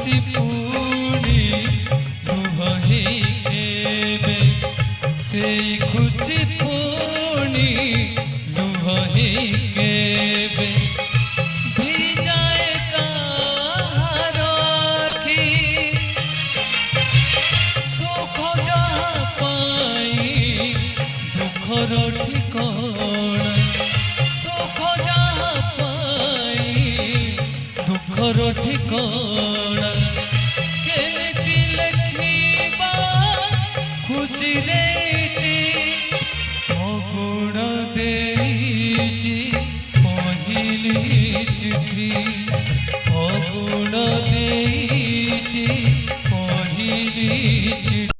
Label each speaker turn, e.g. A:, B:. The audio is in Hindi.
A: खुशी पूरी लुहे केबे से खुशी पूरी लुहे केबे भिजाए कहार आखि सुख जहाँ पाई दुखर ठिकाना सुख जहाँ पाई दुखर ठिकाना केमिति लेखिबा खुशी रेती अगुण देइछि पहिली चिठी अगुण देइछि पहिली चिठी।